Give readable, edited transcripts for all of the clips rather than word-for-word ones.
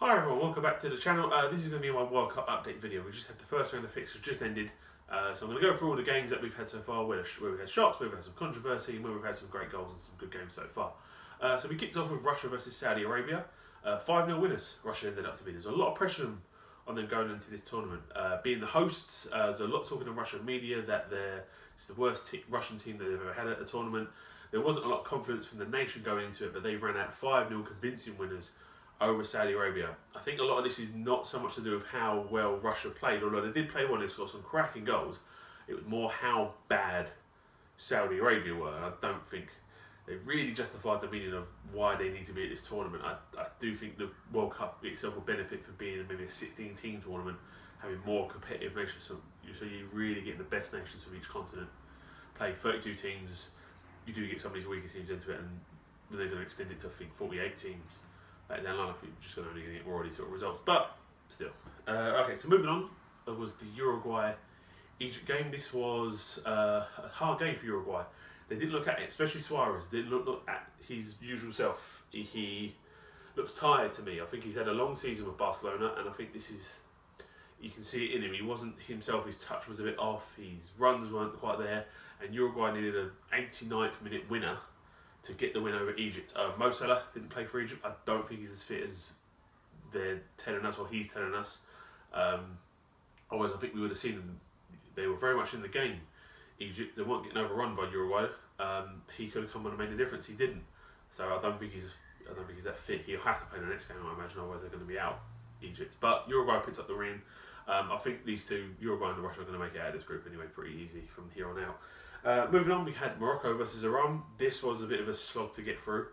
Hi everyone, welcome back to the channel. This is going to be my World Cup update video. We just had the first round of fixtures just ended, so I'm going to go through all the games that we've had so far, where we've had shocks, where we've had some controversy, and where we've had some great goals and some good games so far. So we kicked off with Russia versus Saudi Arabia. 5-0 winners, Russia ended up to be. There's a lot of pressure on them going into this tournament. Being the hosts, there's a lot talking in Russian media that it's the worst Russian team that they've ever had at a tournament. There wasn't a lot of confidence from the nation going into it, but they ran out 5-0 convincing winners over Saudi Arabia. I think a lot of this is not so much to do with how well Russia played, although they did play well and they scored some cracking goals. It was more how bad Saudi Arabia were, and I don't think they really justified the meaning of why they need to be at this tournament. I do think the World Cup itself will benefit from being maybe a 16-team tournament, having more competitive nations, so you really get the best nations from each continent. Play 32 teams, you do get some of these weaker teams into it, and they're going to extend it to, I think, 48 teams. Down the line, I think we're just going to get more of these sort of results, but still. Okay, so moving on, was the Uruguay-Egypt game. This was a hard game for Uruguay. They didn't look at it, especially Suarez, didn't look at his usual self. He looks tired to me. I think he's had a long season with Barcelona, and I think this is, you can see it in him. He wasn't himself, his touch was a bit off, his runs weren't quite there, and Uruguay needed an 89th minute winner to get the win over Egypt. Mo Salah didn't play for Egypt. I don't think he's as fit as they're telling us, or he's telling us. Otherwise, I think we would have seen them. They were very much in the game. Egypt, they weren't getting overrun by Uruguay. He could have come on and made a difference. He didn't. So I don't think he's that fit. He'll have to play the next game, I imagine. Otherwise, they're going to be out, Egypt. But Uruguay picked up the win. I think these two, Uruguay and Russia, are going to make it out of this group anyway, pretty easy from here on out. Moving on, we had Morocco versus Iran. This was a bit of a slog to get through.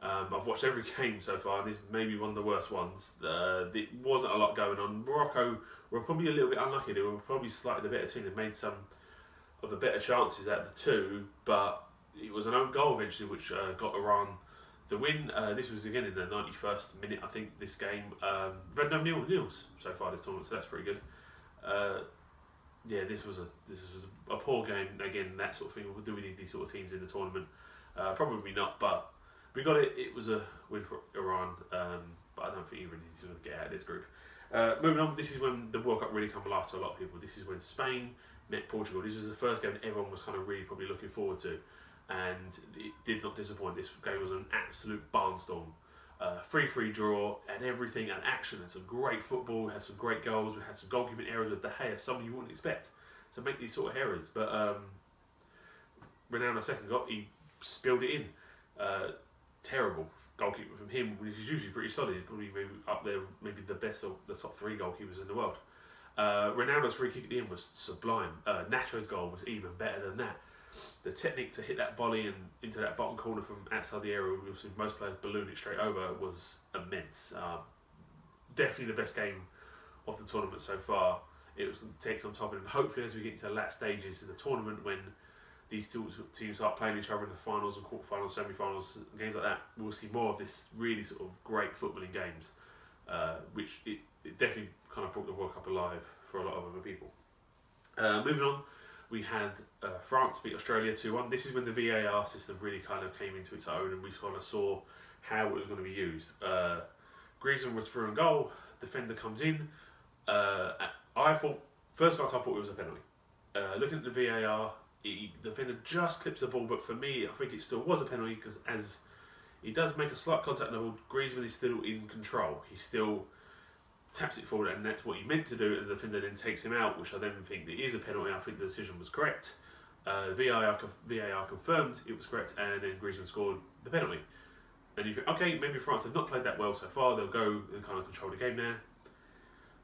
I've watched every game so far, and this may be one of the worst ones. There wasn't a lot going on. Morocco were probably a little bit unlucky. They were probably slightly the better team. They made some of the better chances out of the two, but it was an own goal eventually which got Iran the win. This was again in the 91st minute, I think, this game. We've had no nils so far this tournament, so that's pretty good. Yeah, this was a poor game. Again, that sort of thing. Do we need these sort of teams in the tournament? Probably not, but we got it. It was a win for Iran, but I don't think either of these is going to get out of this group. Moving on, this is when the World Cup really come alive to a lot of people. This is when Spain met Portugal. This was the first game that everyone was kind of really probably looking forward to, and it did not disappoint. This game was an absolute barnstorm. 3-3 draw and everything, and action. Had some great football, we had some great goals, we had some goalkeeping errors with De Gea, something you wouldn't expect to make these sort of errors. But Ronaldo second got, he spilled it in. Terrible goalkeeper from him, which is usually pretty solid, probably maybe up there, maybe the best or the top 3 goalkeepers in the world. Ronaldo's free kick at the end was sublime. Nacho's goal was even better than that. The technique to hit that volley and into that bottom corner from outside the area, we've seen most players balloon it straight over, was immense. Definitely the best game of the tournament so far. It was take some time, and hopefully as we get into the last stages of the tournament, when these two teams start playing each other in the finals and quarterfinals, semi-finals, games like that, we'll see more of this really sort of great footballing games, which it definitely kind of brought the World Cup alive for a lot of other people. Moving on, we had France beat Australia 2-1. This is when the VAR system really kind of came into its own, and we kind of saw how it was going to be used. Griezmann was through and goal. Defender comes in. I thought, first half, I thought it was a penalty. Looking at the VAR, the defender just clips the ball, but for me, I think it still was a penalty, because as he does make a slight contact on the ball, Griezmann is still in control. He still taps it forward, and that's what he meant to do, and the defender then takes him out, which I then think it is a penalty. I think the decision was correct. VAR confirmed it was correct, and then Griezmann scored the penalty. And you think, okay, maybe France have not played that well so far, they'll go and kind of control the game there.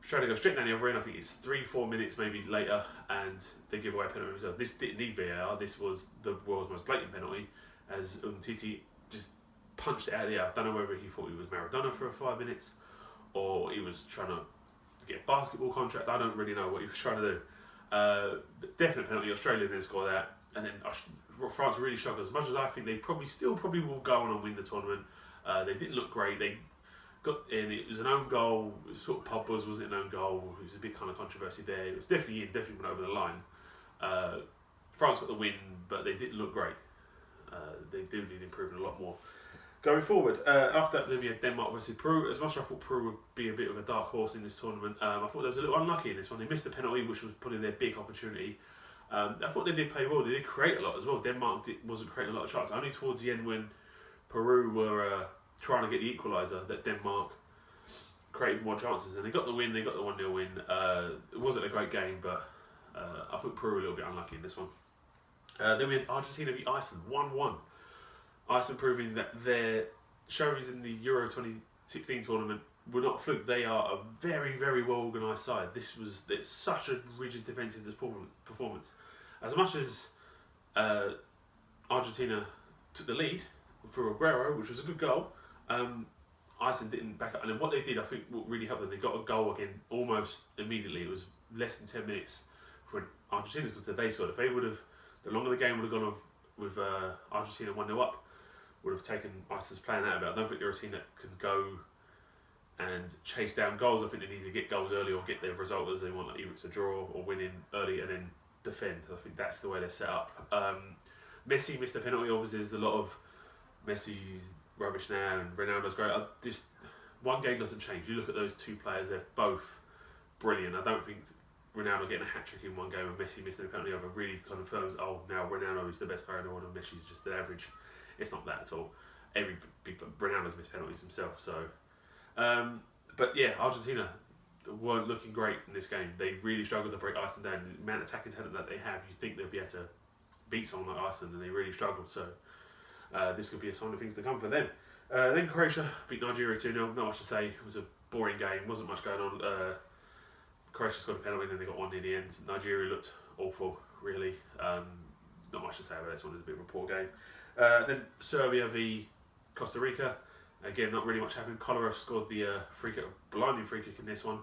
Australia go straight down the other end, I think it's 3-4 minutes maybe later, and they give away a penalty themselves. This didn't need VAR, this was the world's most blatant penalty, as Umtiti just punched it out of the air. I don't know whether he thought he was Maradona for 5 minutes, or he was trying to get a basketball contract. I don't really know what he was trying to do. Definite penalty. Australia didn't score that, and then France really struggled. As much as I think they probably will go on and win the tournament, they didn't look great. They got in. It was an own goal. It was sort of Pogba's was it an own goal? It was a big kind of controversy there. It was definitely went over the line. France got the win, but they didn't look great. They do need improving a lot more. Going forward, after that, then we had Denmark versus Peru. As much as I thought Peru would be a bit of a dark horse in this tournament, I thought they was a little unlucky in this one. They missed the penalty, which was probably their big opportunity. I thought they did play well. They did create a lot as well. Denmark wasn't creating a lot of shots. Only towards the end, when Peru were trying to get the equaliser, that Denmark created more chances. And they got the win. They got the 1-0 win. It wasn't a great game, but I think Peru were a little bit unlucky in this one. Then we had Argentina v Iceland, 1-1. Iceland proving that their showings in the Euro 2016 tournament were not a fluke. They are a very, very well organised side. It's such a rigid defensive performance. As much as Argentina took the lead for Aguero, which was a good goal, Iceland didn't back up. And then what they did, I think, what really helped them, they got a goal again almost immediately. It was less than 10 minutes for Argentina because they scored. If they would have, the longer the game would have gone on with Argentina 1-0 up, would have taken Iceland's playing out a bit. I don't think they're a team that can go and chase down goals. I think they need to get goals early or get their result as they want, like either it's a draw or winning early and then defend. I think that's the way they're set up. Messi missed the penalty. Obviously, there's a lot of Messi's rubbish now and Ronaldo's great. One game doesn't change. You look at those two players; they're both brilliant. I don't think Ronaldo getting a hat-trick in one game and Messi missing a penalty over really confirms, oh, now Ronaldo is the best player in the world and Messi's just the average. It's not that at all. Ronaldo's missed penalties himself. So, but yeah, Argentina weren't looking great in this game. They really struggled to break Iceland down. The amount of attacking talent that they have, you think they'll be able to beat someone like Iceland, and they really struggled. So, this could be a sign of things to come for them. Then Croatia beat Nigeria 2-0. Not much to say. It was a boring game. Wasn't much going on. Croatia scored a penalty and then they got one in the end. Nigeria looked awful, really. Not much to say about this one. It was a bit of a poor game. Then Serbia v Costa Rica. Again, not really much happened. Kolarov scored the blinding free kick in this one.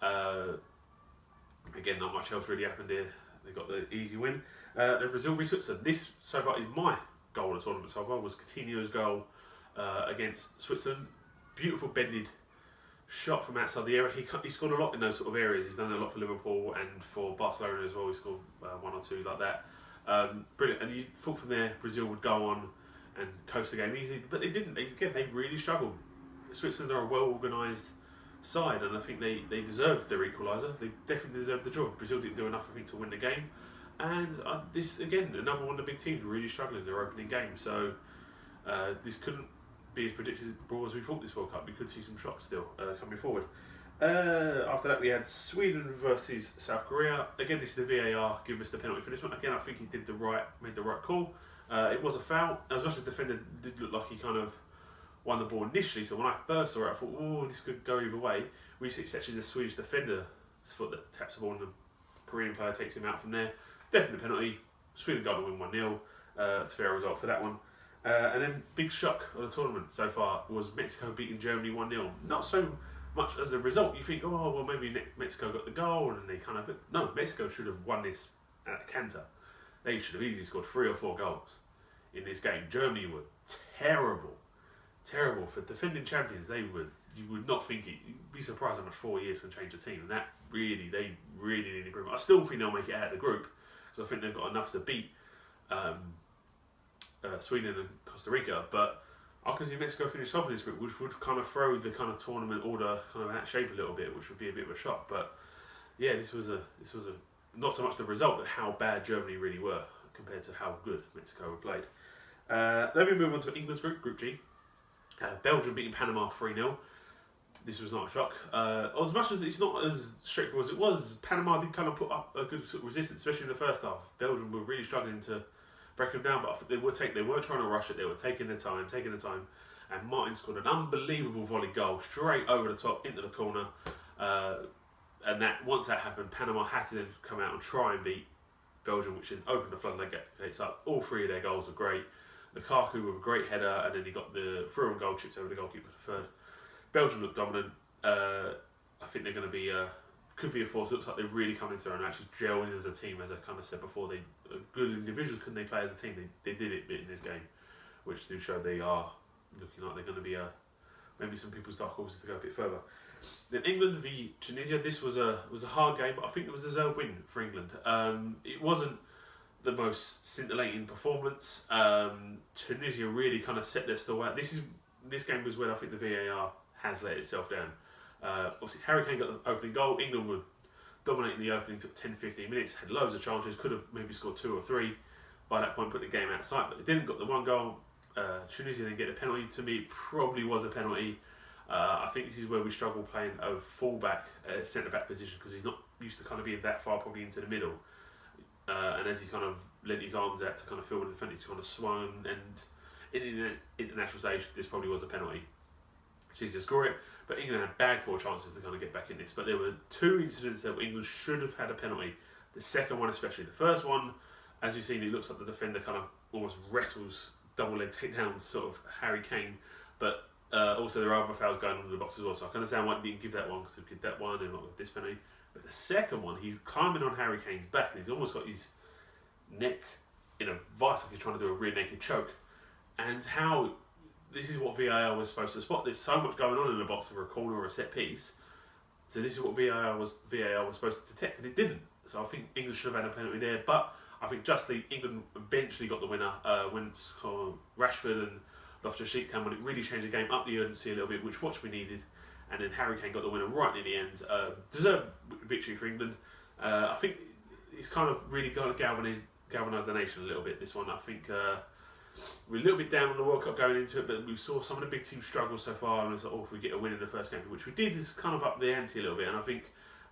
Again, not much else really happened here. They got the easy win. Then Brazil v Switzerland. This so far is my goal of the tournament so far. Was Coutinho's goal against Switzerland. Beautiful bended shot from outside the area. He scored a lot in those sort of areas. He's done a lot for Liverpool and for Barcelona as well. He scored one or two like that. Brilliant. And you thought from there Brazil would go on and coast the game easily, but they didn't. They really struggled. Switzerland are a well organised side, and I think they deserved their equaliser. They definitely deserved the draw. Brazil didn't do enough, I think, to win the game. And this again, another one of the big teams really struggling in their opening game. So this couldn't be as predictable as we thought this World Cup. We could see some shocks still coming forward. After that, we had Sweden versus South Korea. Again, this is the VAR giving us the penalty for this one. Again, I think he made the right call. It was a foul. As much as the defender did look like he kind of won the ball initially, so when I first saw it, I thought, oh, this could go either way. We see it's actually the Swedish defender's foot that taps the ball and the Korean player takes him out from there. Definite penalty. Sweden got to win 1-0. It's a fair result for that one. And then big shock of the tournament so far was Mexico beating Germany 1-0. Not so much as the result. You think, oh, well, maybe Mexico got the goal and they kind of... No, Mexico should have won this at a canter. They should have easily scored 3 or 4 goals in this game. Germany were terrible. Terrible. For defending champions, you would not think it. You'd be surprised how much 4 years can change a team. And that really, they really need improvement. I still think they'll make it out of the group because I think they've got enough to beat Sweden and Costa Rica. But I can see Mexico finish top in this group, which would kind of throw the kind of tournament order kind of out of shape a little bit, which would be a bit of a shock. But yeah, this was a not so much the result, but how bad Germany really were compared to how good Mexico had played. Then we move on to England's group, Group G. Belgium beating Panama 3-0. This was not a shock. As much as it's not as straightforward as it was, Panama did kind of put up a good sort of resistance, especially in the first half. Belgium were really struggling to break them down, but I think they were trying to rush it. They were taking their time, and Martin scored an unbelievable volley goal straight over the top into the corner. And that once that happened, Panama had to then come out and try and beat Belgium, which then opened the floodgates up. All 3 of their goals were great. Lukaku with a great header, and then he got the through-on goal chipped over the goalkeeper for the third. Belgium looked dominant. I think they're going to be could be a force. It looks like they're really coming together and actually gelling as a team. As I kind of said before, they good individuals. Couldn't they play as a team? They did it in this game, which do show they are looking like they're going to be maybe some people's dark horses to go a bit further. Then England v Tunisia. This was a hard game, but I think it was a deserved win for England. It wasn't the most scintillating performance. Tunisia really kind of set their stall out. This game was when I think the VAR has let itself down. Obviously, Harry Kane got the opening goal. England were dominating the opening, took 10-15 minutes, had loads of chances, could have maybe scored 2 or 3 by that point, put the game outside, but they didn't. Got the one goal. Tunisia didn't get a penalty. To me, it probably was a penalty. I think this is where we struggle playing a full-back, centre-back position, because he's not used to kind of being that far probably into the middle. And as he's kind of lent his arms out to kind of fill with the defence, he's kind of swung, and in an international stage, this probably was a penalty. She's to score it, but England had bagged 4 chances to kind of get back in this. But there were 2 incidents that England should have had a penalty. The second one especially. The first one, as you've seen, it looks like the defender kind of almost wrestles double leg takedown sort of Harry Kane, but also there are other fouls going on in the box as well, so I can understand why he didn't give that one, because he did that one and not with this penalty. But the second one, he's climbing on Harry Kane's back and he's almost got his neck in a vice, like he's trying to do a rear naked choke. And how this is what VAR was supposed to spot. There's so much going on in the box for a corner or a set piece, so this is what VAR was supposed to detect, and it didn't. So I think England should have had a penalty there, but I think justly England eventually got the winner when Rashford and Loftus-Cheek came on. It really changed the game, up the urgency a little bit, which we needed, and then Harry Kane got the winner right near the end. Deserved victory for England. I think it's kind of really got to galvanise the nation a little bit, this one. I think we're a little bit down on the World Cup going into it, but we saw some of the big teams struggle so far, and it's like, oh, if we get a win in the first game, which we did, is kind of up the ante a little bit. And I think,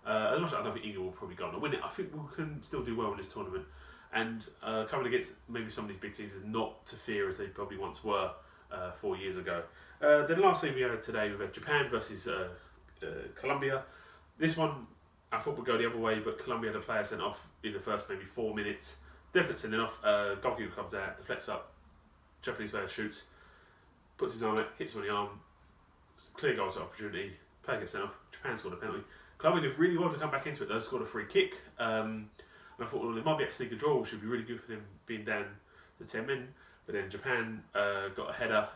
as much as I don't think England will probably go on to win it, I think we can still do well in this tournament. And coming against maybe some of these big teams are not to fear as they probably once were 4 years ago. The last thing we had today, we've had Japan versus Colombia. This one I thought would go the other way, but Colombia had a player sent off in the first maybe 4 minutes. Definitely sending off. Goalkeeper comes out, deflects up. Japanese player shoots, puts his arm out, hits him on the arm. Clear goals opportunity. Player gets sent off. Japan scored a penalty. Colombia did really well to come back into it though. Scored a free kick. And I thought, well, it might be a sneaker draw, which would be really good for them being down to 10 men. But then Japan got a header,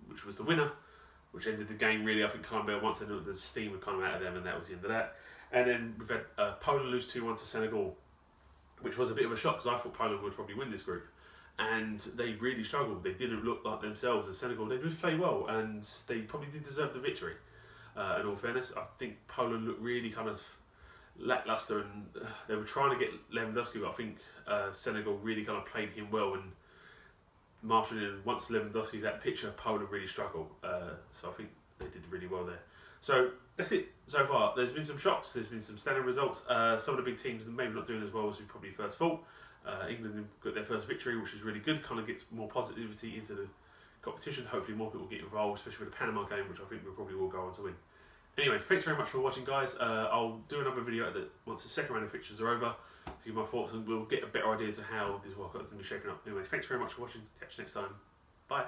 which was the winner, which ended the game really. I think Colombia, once they knew the steam had come out of them, and that was the end of that. And then we've had Poland lose 2-1 to Senegal, which was a bit of a shock because I thought Poland would probably win this group. And they really struggled. They didn't look like themselves as Senegal. They did play well, and they probably did deserve the victory. In all fairness, I think Poland looked really kind of lackluster, and they were trying to get Lewandowski, but I think Senegal really kind of played him well and marshalling in. Once Lewandowski's out the picture, Poland really struggled. So I think they did really well there. So that's it so far. There's been some shocks, there's been some standard results. Some of the big teams maybe not doing as well as we probably first thought. England got their first victory, which is really good, kind of gets more positivity into the competition. Hopefully more people get involved, especially with the Panama game, which I think we probably will go on to win. Anyway, thanks very much for watching, guys. I'll do another video once the second round of fixtures are over to give my thoughts, and we'll get a better idea to how this World Cup is going to be shaping up. Anyway, thanks very much for watching. Catch you next time. Bye.